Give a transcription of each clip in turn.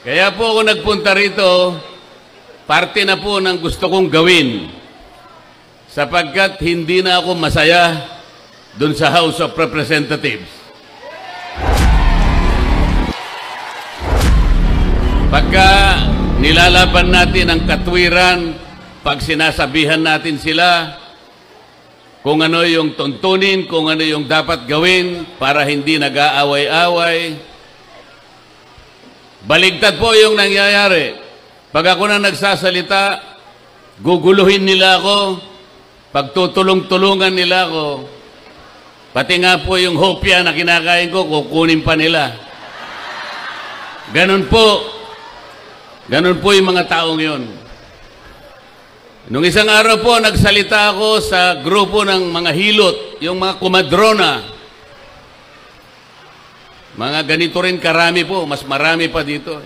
Kaya po ako nagpunta rito, parte na po ng gusto kong gawin sapagkat hindi na ako masaya dun sa House of Representatives. Pagka nilalaban natin ang katwiran, pag sinasabihan natin sila kung ano yung tuntunin, kung ano yung dapat gawin para hindi nag-aaway-away, baligtad po yung nangyayari. Pag ako na nagsasalita, guguluhin nila ako, pagtutulong-tulungan nila ako, pati nga po yung hopya na kinakain ko, kukunin pa nila. Ganun po yung mga taong yun. Nung isang araw po, nagsalita ako sa grupo ng mga hilot, yung mga kumadrona. Mga ganito rin karami po, mas marami pa dito.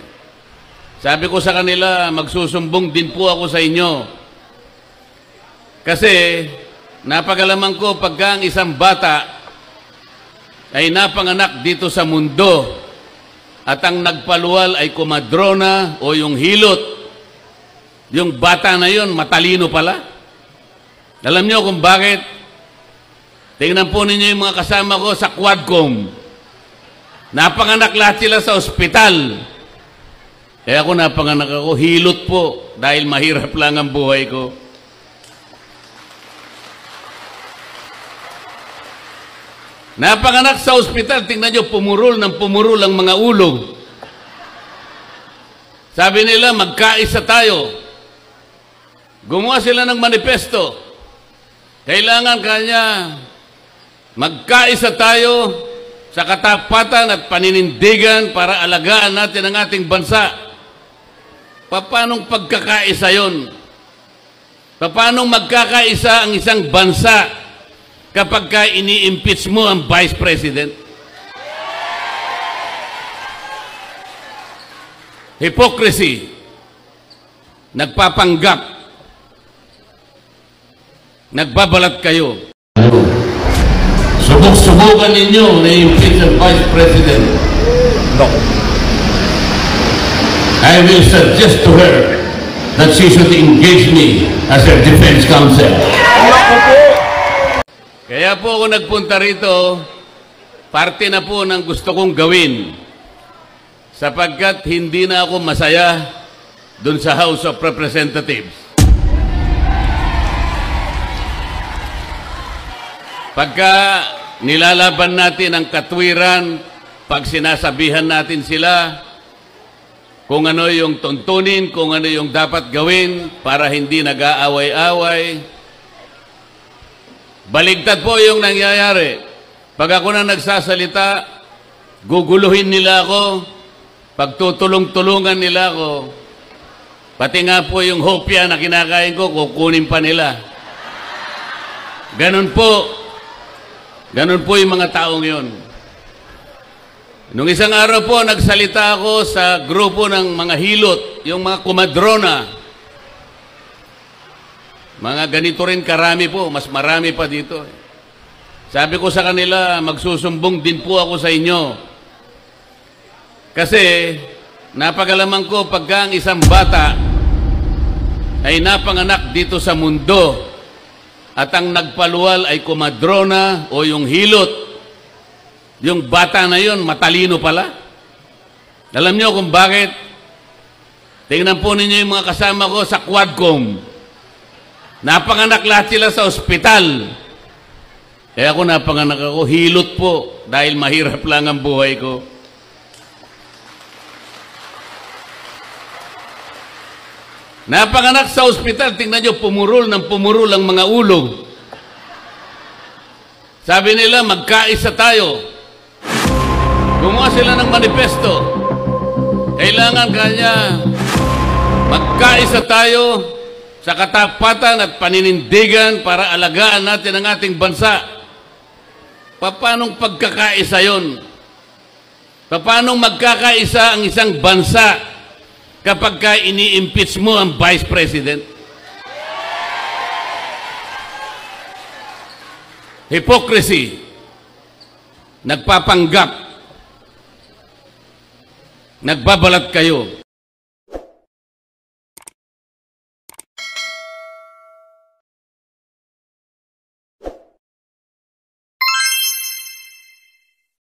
Sabi ko sa kanila, magsusumbong din po ako sa inyo. Kasi, napagalaman ko pagka ang isang bata ay napanganak dito sa mundo at ang nagpaluwal ay kumadrona o yung hilot, yung bata na yun, matalino pala. Alam niyo kung bakit? Tingnan po ninyo yung mga kasama ko sa Quadcom. Napanganak lahat sila sa ospital. Kaya ako napanganak ako, hilot po, dahil mahirap lang ang buhay ko. Napanganak sa ospital, tingnan nyo, pumurol ang mga ulo. Sabi nila, magkaisa tayo. Gumawa sila ng manifesto. Kailangan kanya magkaisa tayo sa katapatan at paninindigan para alagaan natin ang ating bansa. Paanong pagkakaisa yun? Paanong magkakaisa ang isang bansa kapag ini-impeach mo ang Vice President? Hypocrisy. Nagpapanggap. Nagbabalat kayo. Subok-subukan ninyo na impeach ang Vice President. No. I will suggest to her that she should engage me as her defense counsel. Kaya po ako nagpunta rito, parte na po ng gusto kong gawin sapagkat hindi na ako masaya dun sa House of Representatives. Pagka nilalaban natin ang katwiran, pag sinasabihan natin sila kung ano yung tuntunin, kung ano yung dapat gawin para hindi nag-aaway-away, baligtad po yung nangyayari. Pag ako na nagsasalita, guguluhin nila ako, pagtutulong-tulungan nila ako, pati nga po yung hopya na kinakain ko, kukunin pa nila. Ganun po yung mga taong yun. Nung isang araw po, nagsalita ako sa grupo ng mga hilot, yung mga kumadrona. Mga ganito rin karami po, mas marami pa dito. Sabi ko sa kanila, magsusumbong din po ako sa inyo. Kasi, napagalaman ko pagka ang isang bata ay napanganak dito sa mundo at ang nagpaluwal ay kumadrona o yung hilot, yung bata na yun, matalino pala. Alam niyo kung bakit? Tingnan po ninyo yung mga kasama ko sa Quadcom. Napanganak lahat sila sa ospital. Kaya ako napanganak ako, hilot po, dahil mahirap lang ang buhay ko. Napanganak sa ospital, tingnan nyo, pumurol ang mga ulo. Sabi nila, magkaisa tayo. Gumawa sila ng manifesto. Kailangan kanya magkaisa tayo sa katapatan at paninindigan para alagaan natin ang ating bansa. Paanong pagkakaisa yun? Paanong magkakaisa ang isang bansa kapag ini-impeach mo ang Vice President? Hypocrisy. Nagpapanggap. Nagbabalat kayo.